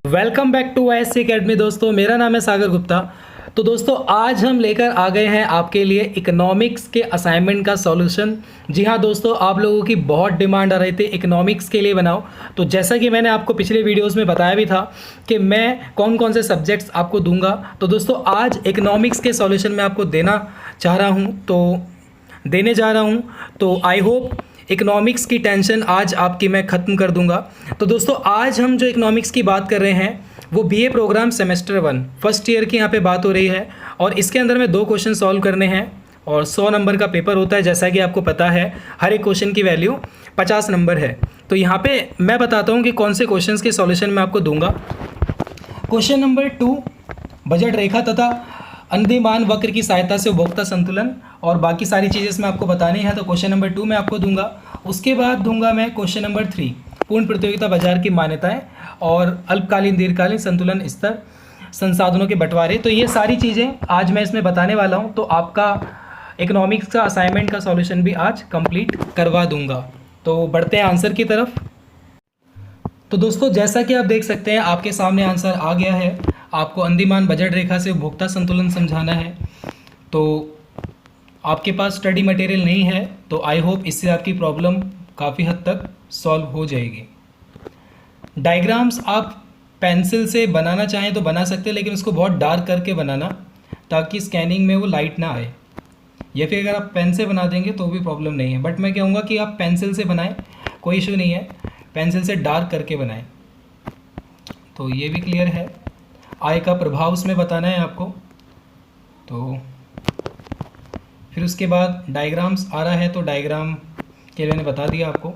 Welcome back to YSC academy. दोस्तों मेरा नाम है सागर गुप्ता। तो दोस्तों आज हम लेकर आ गए हैं आपके लिए इकोनॉमिक्स के असाइनमेंट का सॉल्यूशन। जी हाँ दोस्तों, आप लोगों की बहुत डिमांड आ रही थी इकोनॉमिक्स के लिए बनाओ। तो जैसा कि मैंने आपको पिछले वीडियोस में बताया भी था कि मैं कौन कौन से सब्जेक्ट्स आपको दूंगा, तो दोस्तों आज इकोनॉमिक्स के सॉल्यूशन मैं आपको देने जा रहा हूँ। तो आई होप इकोनॉमिक्स की टेंशन आज आपकी मैं ख़त्म कर दूंगा। तो दोस्तों आज हम जो इकोनॉमिक्स की बात कर रहे हैं वो BA program semester 1 first year की यहाँ पे बात हो रही है। और इसके अंदर में 2 क्वेश्चन सॉल्व करने हैं और 100 नंबर का पेपर होता है। जैसा कि आपको पता है हर एक क्वेश्चन की वैल्यू 50 नंबर है। तो यहाँ पे मैं बताता हूँ कि कौन से क्वेश्चन के सॉल्यूशन मैं आपको दूंगा। क्वेश्चन नंबर 2, बजट रेखा तथा अंदिमान वक्र की सहायता से उपभोक्ता संतुलन, और बाकी सारी चीज़ें इसमें आपको बतानी है। तो क्वेश्चन नंबर 2 मैं आपको दूंगा। उसके बाद दूंगा मैं क्वेश्चन नंबर 3, पूर्ण प्रतियोगिता बाजार की मान्यताएं और अल्पकालीन दीर्घकालीन संतुलन स्तर, संसाधनों के बंटवारे। तो ये सारी चीज़ें आज मैं इसमें बताने वाला हूँ। तो आपका इकोनॉमिक्स का असाइनमेंट का सॉल्यूशन भी आज कंप्लीट करवा दूंगा। तो बढ़ते हैं आंसर की तरफ। तो दोस्तों जैसा कि आप देख सकते हैं आपके सामने आंसर आ गया है। आपको अंदिमान बजट रेखा से उपभोक्ता संतुलन समझाना है। तो आपके पास स्टडी मटेरियल नहीं है, तो आई होप इससे आपकी प्रॉब्लम काफ़ी हद तक सॉल्व हो जाएगी। डायग्राम्स आप पेंसिल से बनाना चाहें तो बना सकते हैं, लेकिन उसको बहुत डार्क करके बनाना ताकि स्कैनिंग में वो लाइट ना आए। या फिर अगर आप पेन से बना देंगे तो भी प्रॉब्लम नहीं है, बट मैं कहूँगा कि आप पेंसिल से बनाएं, कोई इशू नहीं है। पेंसिल से डार्क करके बनाएं। तो ये भी क्लियर है। आय का प्रभाव उसमें बताना है आपको। तो फिर उसके बाद डायग्राम्स आ रहा है, तो डायग्राम के लिए मैंने बता दिया आपको।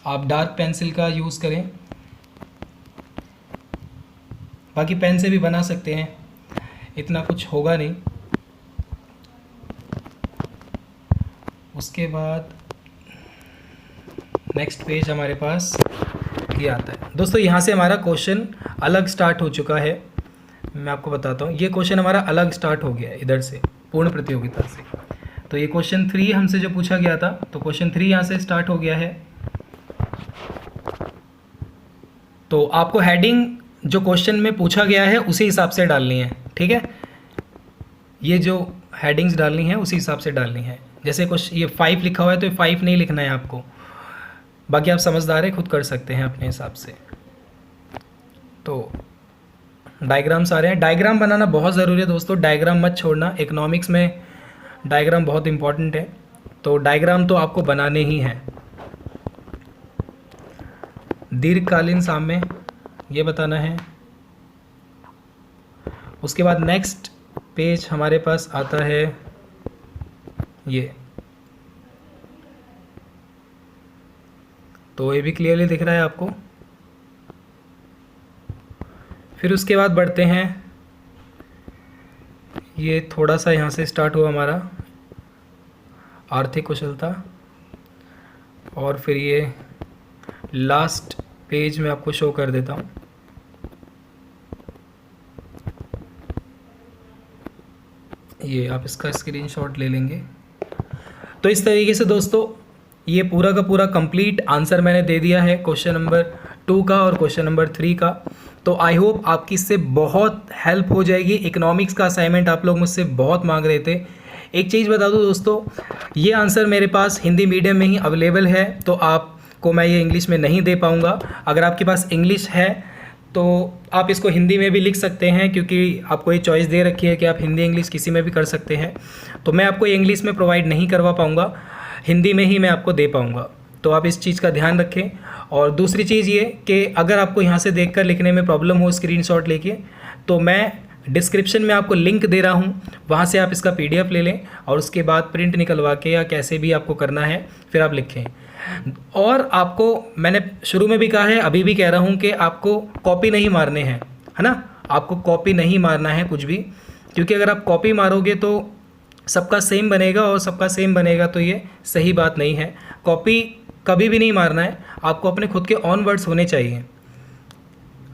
आप डार्क पेंसिल का यूज़ करें, बाकी पेन से भी बना सकते हैं, इतना कुछ होगा नहीं। उसके बाद नेक्स्ट पेज हमारे पास ये आता है। दोस्तों यहाँ से हमारा क्वेश्चन अलग स्टार्ट हो चुका है। मैं आपको बताता हूँ, ये क्वेश्चन हमारा अलग स्टार्ट हो गया है इधर से, पूर्ण प्रतियोगिता से। तो ये क्वेश्चन 3 हमसे जो पूछा गया था, तो क्वेश्चन 3 यहाँ से स्टार्ट हो गया है। तो आपको हेडिंग जो क्वेश्चन में पूछा गया है उसी हिसाब से डालनी है, ठीक है। ये जो हेडिंग्स डालनी है उसी हिसाब से डालनी है। जैसे कुछ ये 5 लिखा हुआ है तो ये 5 नहीं लिखना है आपको, बाकी आप समझदार है, खुद कर सकते हैं अपने हिसाब से। तो डायग्राम्स आ रहे हैं। डायग्राम बनाना बहुत ज़रूरी है दोस्तों, डायग्राम मत छोड़ना। इकोनॉमिक्स में डायग्राम बहुत इंपॉर्टेंट है, तो डायग्राम तो आपको बनाने ही हैं। दीर्घकालीन साम्य ये बताना है। उसके बाद नेक्स्ट पेज हमारे पास आता है ये, तो ये भी क्लियरली दिख रहा है आपको। फिर उसके बाद बढ़ते हैं, ये थोड़ा सा यहाँ से स्टार्ट हुआ हमारा आर्थिक कुशलता, और फिर ये लास्ट पेज में आपको शो कर देता हूँ। ये आप इसका स्क्रीनशॉट ले लेंगे। तो इस तरीके से दोस्तों ये पूरा का पूरा कंप्लीट आंसर मैंने दे दिया है क्वेश्चन नंबर 2 का और क्वेश्चन नंबर 3 का। तो आई होप आपकी इससे बहुत हेल्प हो जाएगी। इकोनॉमिक्स का असाइनमेंट आप लोग मुझसे बहुत मांग रहे थे। एक चीज़ बता दूं दोस्तों, ये आंसर मेरे पास हिंदी मीडियम में ही अवेलेबल है, तो आपको मैं ये इंग्लिश में नहीं दे पाऊँगा। अगर आपके पास इंग्लिश है तो आप इसको हिंदी में भी लिख सकते हैं, क्योंकि आपको ये चॉइस दे रखी है कि आप हिंदी इंग्लिश किसी में भी कर सकते हैं। तो मैं आपको ये इंग्लिश में प्रोवाइड नहीं करवा पाऊँगा, हिंदी में ही मैं आपको दे पाऊँगा। तो आप इस चीज़ का ध्यान रखें। और दूसरी चीज़ ये कि अगर आपको यहाँ से देखकर लिखने में प्रॉब्लम हो स्क्रीनशॉट लेके, तो मैं डिस्क्रिप्शन में आपको लिंक दे रहा हूँ, वहाँ से आप इसका PDF ले लें और उसके बाद प्रिंट निकलवा के या कैसे भी आपको करना है फिर आप लिखें। और आपको मैंने शुरू में भी कहा है, अभी भी कह रहा हूँ कि आपको कॉपी नहीं मारने हैं, है ना। आपको कॉपी नहीं मारना है कुछ भी, क्योंकि अगर आप कॉपी मारोगे तो सबका सेम बनेगा, और सबका सेम बनेगा तो ये सही बात नहीं है। कॉपी कभी भी नहीं मारना है, आपको अपने खुद के ऑन वर्ड्स होने चाहिए।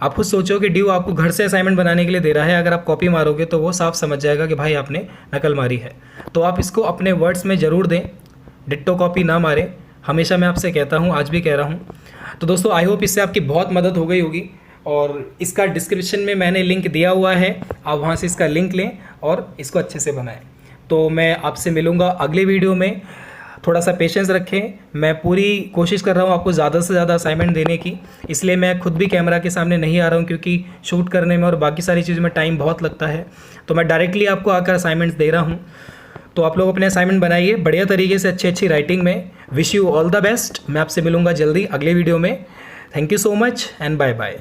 आप खुद सोचो कि ड्यू आपको घर से असाइनमेंट बनाने के लिए दे रहा है, अगर आप कॉपी मारोगे तो वो साफ समझ जाएगा कि भाई आपने नकल मारी है। तो आप इसको अपने वर्ड्स में ज़रूर दें, डिट्टो कॉपी ना मारें। हमेशा मैं आपसे कहता हूँ, आज भी कह रहा हूँ। तो दोस्तों आई होप इससे आपकी बहुत मदद हो गई होगी। और इसका डिस्क्रिप्शन में मैंने लिंक दिया हुआ है, आप वहाँ से इसका लिंक लें और इसको अच्छे से बनाएं। तो मैं आपसे मिलूँगा अगले वीडियो में। थोड़ा सा पेशेंस रखें, मैं पूरी कोशिश कर रहा हूँ आपको ज़्यादा से ज़्यादा असाइनमेंट देने की, इसलिए मैं खुद भी कैमरा के सामने नहीं आ रहा हूँ क्योंकि शूट करने में और बाकी सारी चीज़ों में टाइम बहुत लगता है। तो मैं डायरेक्टली आपको आकर असाइनमेंट्स दे रहा हूँ। तो आप लोग अपने असाइनमेंट बनाइए बढ़िया तरीके से, अच्छी राइटिंग में। Wish you all the best. मैं आपसे मिलूँगा जल्दी अगले वीडियो में। Thank you so much and bye bye.